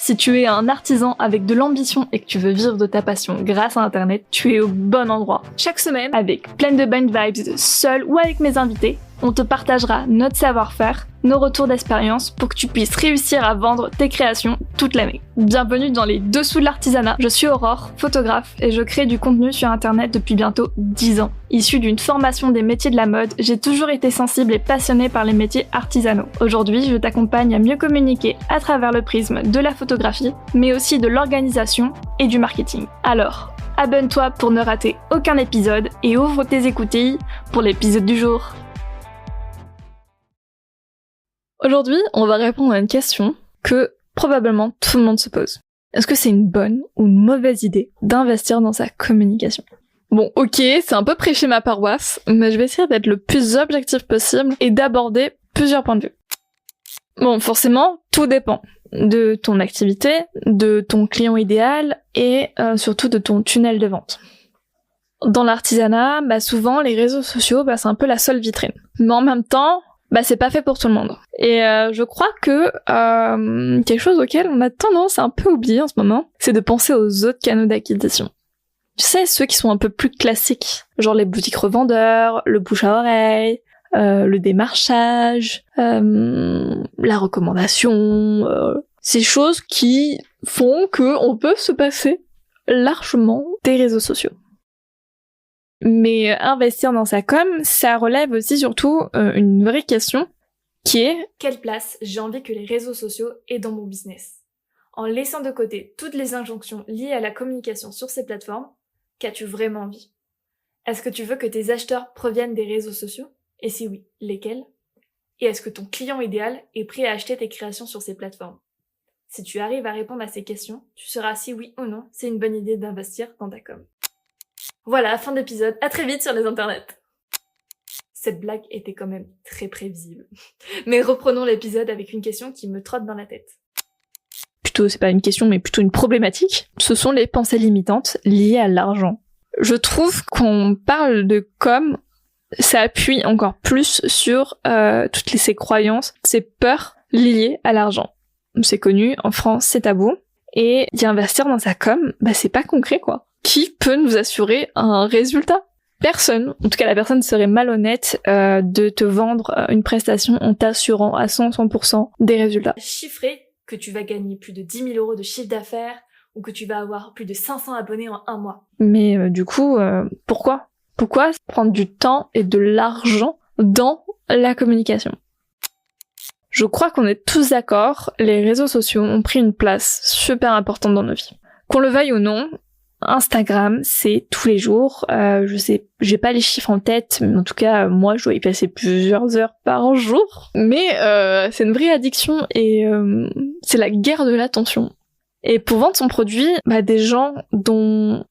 Si tu es un artisan avec de l'ambition et que tu veux vivre de ta passion grâce à Internet, tu es au bon endroit. Chaque semaine, avec plein de bonnes vibes, seul ou avec mes invités, on te partagera notre savoir-faire, nos retours d'expérience pour que tu puisses réussir à vendre tes créations toute l'année. Bienvenue dans les dessous de l'artisanat. Je suis Aurore, photographe, et je crée du contenu sur Internet depuis bientôt 10 ans. Issue d'une formation des métiers de la mode, j'ai toujours été sensible et passionnée par les métiers artisanaux. Aujourd'hui, je t'accompagne à mieux communiquer à travers le prisme de la photographie, mais aussi de l'organisation et du marketing. Alors, abonne-toi pour ne rater aucun épisode et ouvre tes écoutilles pour l'épisode du jour. Aujourd'hui, on va répondre à une question que probablement tout le monde se pose. Est-ce que c'est une bonne ou une mauvaise idée d'investir dans sa communication ? Bon, ok, c'est un peu prêcher ma paroisse, mais je vais essayer d'être le plus objectif possible et d'aborder plusieurs points de vue. Bon, forcément, tout dépend de ton activité, de ton client idéal et surtout de ton tunnel de vente. Dans l'artisanat, souvent les réseaux sociaux, c'est un peu la seule vitrine. Mais en même temps, c'est pas fait pour tout le monde. Et je crois que quelque chose auquel on a tendance à un peu oublier en ce moment, c'est de penser aux autres canaux d'acquisition. Tu sais, ceux qui sont un peu plus classiques, genre les boutiques revendeurs, le bouche à oreille, le démarchage, la recommandation, ces choses qui font que on peut se passer largement des réseaux sociaux. Mais investir dans sa com, ça relève aussi surtout une vraie question qui est: quelle place j'ai envie que les réseaux sociaux aient dans mon business ? En laissant de côté toutes les injonctions liées à la communication sur ces plateformes, qu'as-tu vraiment envie ? Est-ce que tu veux que tes acheteurs proviennent des réseaux sociaux ? Et si oui, lesquels ? Et est-ce que ton client idéal est prêt à acheter tes créations sur ces plateformes ? Si tu arrives à répondre à ces questions, tu sauras si oui ou non c'est une bonne idée d'investir dans ta com. Voilà, fin d'épisode. À très vite sur les internets. Cette blague était quand même très prévisible. Mais reprenons l'épisode avec une question qui me trotte dans la tête. Plutôt, c'est pas une question, mais plutôt une problématique. Ce sont les pensées limitantes liées à l'argent. Je trouve qu'on parle de com, ça appuie encore plus sur toutes ces croyances, ces peurs liées à l'argent. C'est connu, en France, c'est tabou. Et y investir dans sa com, c'est pas concret, quoi. Qui peut nous assurer un résultat ? Personne. En tout cas, la personne serait malhonnête de te vendre une prestation en t'assurant à 100% des résultats. Chiffrer que tu vas gagner plus de 10 000 euros de chiffre d'affaires ou que tu vas avoir plus de 500 abonnés en un mois. Mais du coup, pourquoi ? Pourquoi prendre du temps et de l'argent dans la communication ? Je crois qu'on est tous d'accord, les réseaux sociaux ont pris une place super importante dans nos vies. Qu'on le veuille ou non, Instagram, c'est tous les jours. Je sais, j'ai pas les chiffres en tête, mais en tout cas, moi, je dois y passer plusieurs heures par jour. Mais c'est une vraie addiction et c'est la guerre de l'attention. Et pour vendre son produit, des gens dont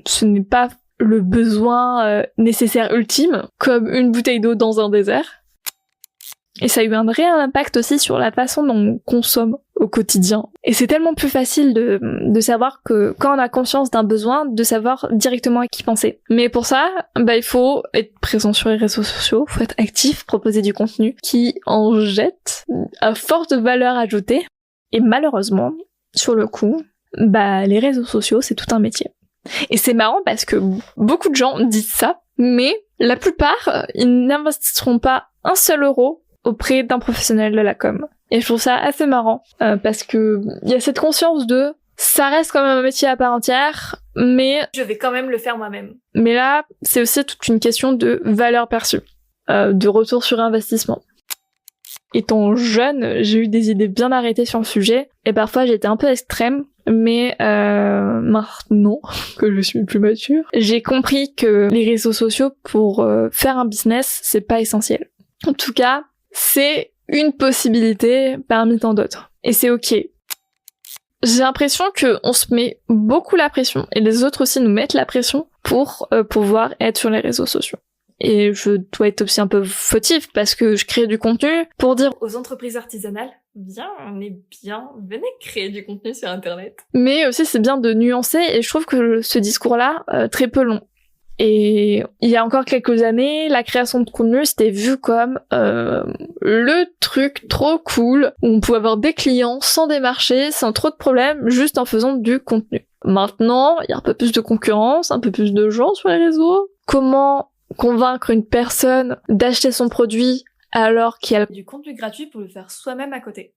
ce n'est pas le besoin nécessaire ultime, comme une bouteille d'eau dans un désert. Et ça a eu un réel impact aussi sur la façon dont on consomme au quotidien. Et c'est tellement plus facile de savoir que quand on a conscience d'un besoin, de savoir directement à qui penser. Mais pour ça, il faut être présent sur les réseaux sociaux, faut être actif, proposer du contenu qui en jette à forte valeur ajoutée. Et malheureusement, sur le coup, les réseaux sociaux, c'est tout un métier. Et c'est marrant parce que beaucoup de gens disent ça, mais la plupart, ils n'investiront pas un seul euro auprès d'un professionnel de la com. Et je trouve ça assez marrant, parce que il y a cette conscience de ça reste quand même un métier à part entière, mais je vais quand même le faire moi-même. Mais là, c'est aussi toute une question de valeur perçue, de retour sur investissement. Étant jeune, j'ai eu des idées bien arrêtées sur le sujet, et parfois j'étais un peu extrême, mais maintenant que je suis plus mature, j'ai compris que les réseaux sociaux, pour faire un business, c'est pas essentiel. En tout cas, c'est une possibilité parmi tant d'autres. Et c'est ok. J'ai l'impression qu'on se met beaucoup la pression, et les autres aussi nous mettent la pression pour pouvoir être sur les réseaux sociaux. Et je dois être aussi un peu fautive parce que je crée du contenu pour dire aux entreprises artisanales, venez créer du contenu sur Internet. Mais aussi c'est bien de nuancer, et je trouve que ce discours-là, très peu long. Et il y a encore quelques années, la création de contenu, c'était vu comme le truc trop cool, où on pouvait avoir des clients sans démarcher, sans trop de problèmes, juste en faisant du contenu. Maintenant, il y a un peu plus de concurrence, un peu plus de gens sur les réseaux. Comment convaincre une personne d'acheter son produit alors qu'il y a du contenu gratuit pour le faire soi-même à côté?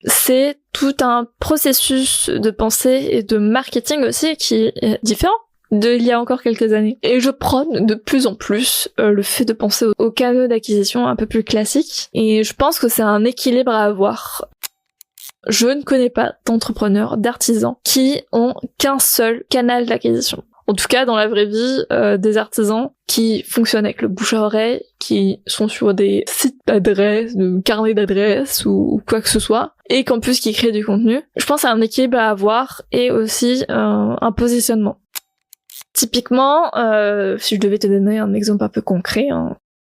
C'est tout un processus de pensée et de marketing aussi qui est différent d'il y a encore quelques années. Et je prône de plus en plus le fait de penser aux canaux d'acquisition un peu plus classiques. Et je pense que c'est un équilibre à avoir. Je ne connais pas d'entrepreneurs, d'artisans qui ont qu'un seul canal d'acquisition. En tout cas, dans la vraie vie, des artisans qui fonctionnent avec le bouche à oreille, qui sont sur des sites d'adresses, de carnets d'adresses ou quoi que ce soit, et qu'en plus qui créent du contenu. Je pense à un équilibre à avoir et aussi un positionnement. Typiquement, si je devais te donner un exemple un peu concret,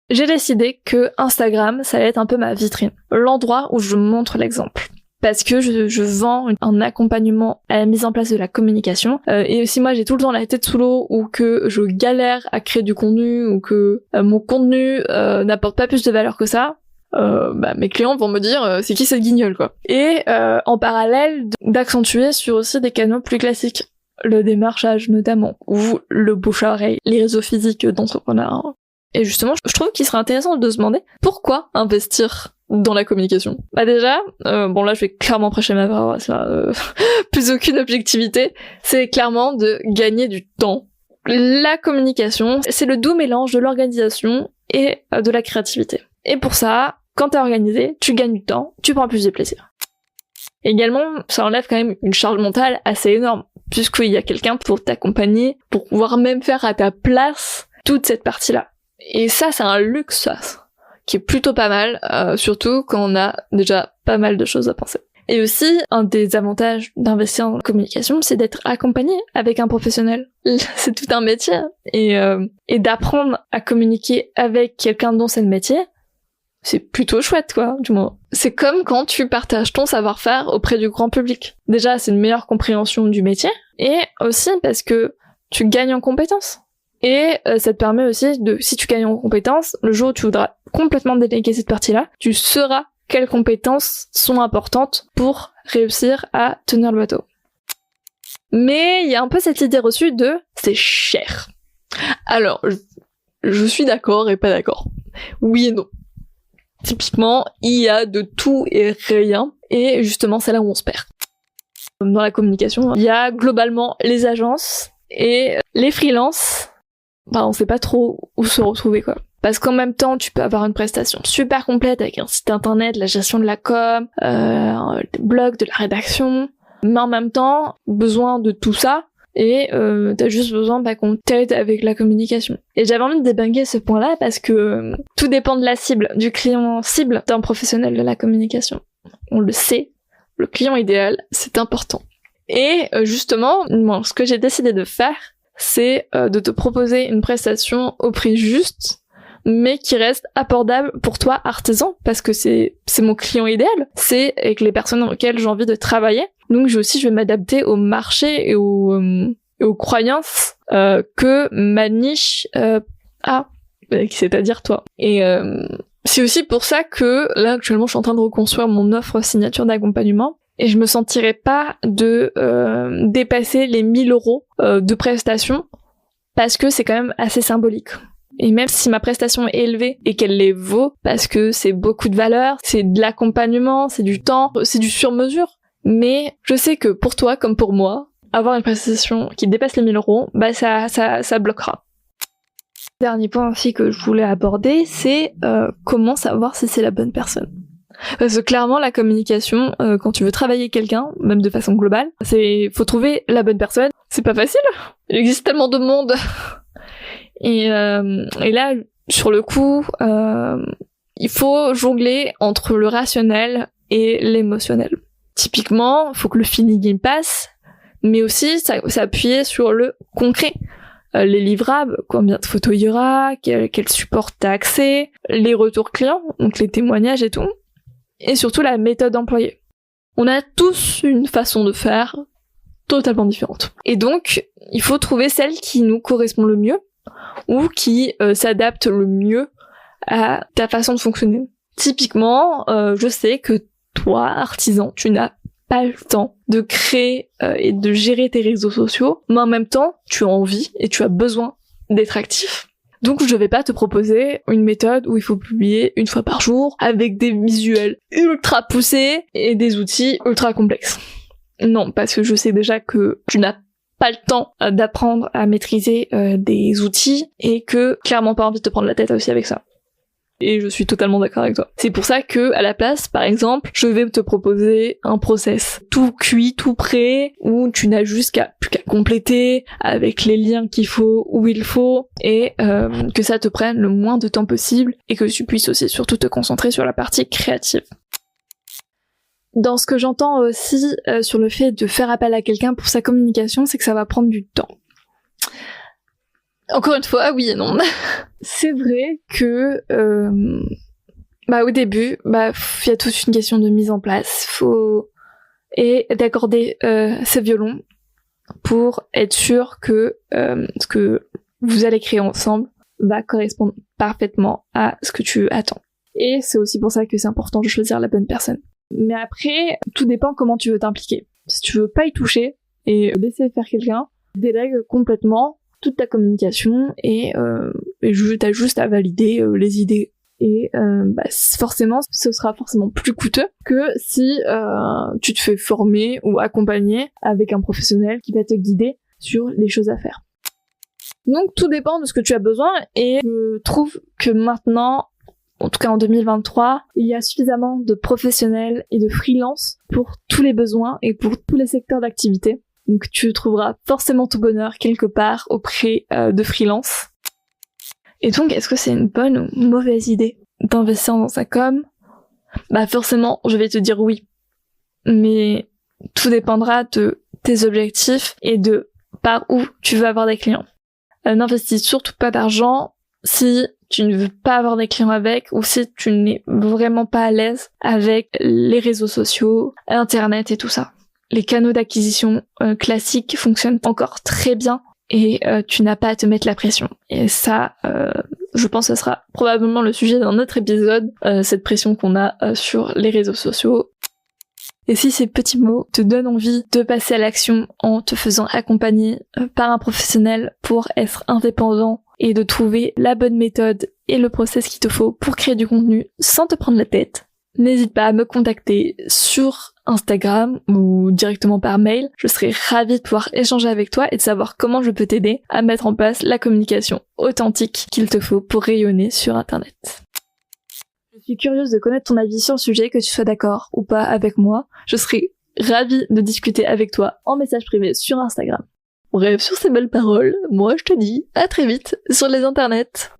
j'ai décidé que Instagram, ça allait être un peu ma vitrine, l'endroit où je montre l'exemple. Parce que je vends un accompagnement à la mise en place de la communication. Et si moi j'ai tout le temps la tête sous l'eau, ou que je galère à créer du contenu, ou que mon contenu n'apporte pas plus de valeur que ça, mes clients vont me dire c'est qui cette guignole quoi. Et en parallèle d'accentuer sur aussi des canaux plus classiques. Le démarchage notamment, ou le bouche à oreille, les réseaux physiques d'entrepreneurs. Et justement, je trouve qu'il serait intéressant de se demander pourquoi investir dans la communication. Bah déjà, bon là je vais clairement prêcher ma paroisse là, plus aucune objectivité, c'est clairement de gagner du temps. La communication, c'est le doux mélange de l'organisation et de la créativité. Et pour ça, quand t'es organisé, tu gagnes du temps, tu prends plus de plaisir. Également, ça enlève quand même une charge mentale assez énorme, puisqu'il y a quelqu'un pour t'accompagner, pour pouvoir même faire à ta place toute cette partie-là. Et ça, c'est un luxe, ça, qui est plutôt pas mal, surtout quand on a déjà pas mal de choses à penser. Et aussi, un des avantages d'investir en communication, c'est d'être accompagné avec un professionnel. C'est tout un métier. Et d'apprendre à communiquer avec quelqu'un dont c'est le métier, c'est plutôt chouette, quoi, du moins. C'est comme quand tu partages ton savoir-faire auprès du grand public. Déjà, c'est une meilleure compréhension du métier, et aussi parce que tu gagnes en compétences. Et ça te permet aussi si tu gagnes en compétences, le jour où tu voudras complètement déléguer cette partie-là, tu sauras quelles compétences sont importantes pour réussir à tenir le bateau. Mais il y a un peu cette idée reçue de c'est cher. Alors, je suis d'accord et pas d'accord. Oui et non. Typiquement, il y a de tout et rien, et justement c'est là où on se perd. Dans la communication, il y a globalement les agences et les freelances. On sait pas trop où se retrouver quoi. Parce qu'en même temps, tu peux avoir une prestation super complète avec un site internet, la gestion de la com, des blogs, de la rédaction, mais en même temps, besoin de tout ça, et t'as juste besoin qu'on t'aide avec la communication. Et j'avais envie de débunker ce point-là parce que tout dépend de la cible, du client cible d'un professionnel de la communication. On le sait, le client idéal, c'est important. Et justement, moi, ce que j'ai décidé de faire, c'est de te proposer une prestation au prix juste, mais qui reste abordable pour toi, artisan, parce que c'est mon client idéal, c'est avec les personnes auxquelles j'ai envie de travailler. Donc je vais m'adapter au marché et aux croyances que ma niche a, c'est-à-dire toi. Et c'est aussi pour ça que là actuellement je suis en train de reconstruire mon offre signature d'accompagnement, et je me sentirais pas de dépasser les 1 000 € de prestation, parce que c'est quand même assez symbolique. Et même si ma prestation est élevée et qu'elle les vaut, parce que c'est beaucoup de valeur, c'est de l'accompagnement, c'est du temps, c'est du sur-mesure, mais je sais que pour toi comme pour moi, avoir une prestation qui dépasse les 1 000 €, ça bloquera. Dernier point aussi que je voulais aborder, c'est comment savoir si c'est la bonne personne. Parce que clairement, la communication, quand tu veux travailler quelqu'un, même de façon globale, faut trouver la bonne personne. C'est pas facile. Il existe tellement de monde. Et là, sur le coup, il faut jongler entre le rationnel et l'émotionnel. Typiquement, il faut que le feeling passe, mais aussi s'appuyer sur le concret. Les livrables, combien de photos il y aura, quel support t'as accès, les retours clients, donc les témoignages et tout, et surtout la méthode employée. On a tous une façon de faire totalement différente. Et donc, il faut trouver celle qui nous correspond le mieux, ou qui s'adapte le mieux à ta façon de fonctionner. Typiquement, je sais que toi, artisan, tu n'as pas le temps de créer et de gérer tes réseaux sociaux, mais en même temps, tu as envie et tu as besoin d'être actif. Donc je vais pas te proposer une méthode où il faut publier une fois par jour avec des visuels ultra poussés et des outils ultra complexes. Non, parce que je sais déjà que tu n'as pas le temps d'apprendre à maîtriser des outils et que clairement pas envie de te prendre la tête aussi avec ça. Et je suis totalement d'accord avec toi. C'est pour ça que, à la place, par exemple, je vais te proposer un process tout cuit, tout prêt, où tu n'as juste plus qu'à compléter avec les liens qu'il faut, où il faut, et que ça te prenne le moins de temps possible, et que tu puisses aussi surtout te concentrer sur la partie créative. Dans ce que j'entends aussi sur le fait de faire appel à quelqu'un pour sa communication, c'est que ça va prendre du temps. Encore une fois, oui et non. C'est vrai que au début, il y a toute une question de mise en place, et d'accorder ces violons pour être sûr que ce que vous allez créer ensemble va correspondre parfaitement à ce que tu attends. Et c'est aussi pour ça que c'est important de choisir la bonne personne. Mais après, tout dépend comment tu veux t'impliquer. Si tu veux pas y toucher et laisser faire quelqu'un, délègue complètement toute ta communication et t'as juste à valider les idées. Et forcément, ce sera forcément plus coûteux que si tu te fais former ou accompagner avec un professionnel qui va te guider sur les choses à faire. Donc tout dépend de ce que tu as besoin et je trouve que maintenant, en tout cas en 2023, il y a suffisamment de professionnels et de freelance pour tous les besoins et pour tous les secteurs d'activité. Donc tu trouveras forcément tout bonheur quelque part auprès de freelance. Et donc, est-ce que c'est une bonne ou mauvaise idée d'investir dans sa com ? Forcément, je vais te dire oui. Mais tout dépendra de tes objectifs et de par où tu veux avoir des clients. N'investis surtout pas d'argent si tu ne veux pas avoir des clients avec ou si tu n'es vraiment pas à l'aise avec les réseaux sociaux, Internet et tout ça. Les canaux d'acquisition classiques fonctionnent encore très bien et tu n'as pas à te mettre la pression. Et ça, je pense que ce sera probablement le sujet d'un autre épisode, cette pression qu'on a sur les réseaux sociaux. Et si ces petits mots te donnent envie de passer à l'action en te faisant accompagner par un professionnel pour être indépendant et de trouver la bonne méthode et le process qu'il te faut pour créer du contenu sans te prendre la tête, n'hésite pas à me contacter sur Instagram ou directement par mail. Je serai ravie de pouvoir échanger avec toi et de savoir comment je peux t'aider à mettre en place la communication authentique qu'il te faut pour rayonner sur Internet. Je suis curieuse de connaître ton avis sur le sujet, que tu sois d'accord ou pas avec moi. Je serai ravie de discuter avec toi en message privé sur Instagram. Bref, sur ces belles paroles, moi je te dis à très vite sur les internets.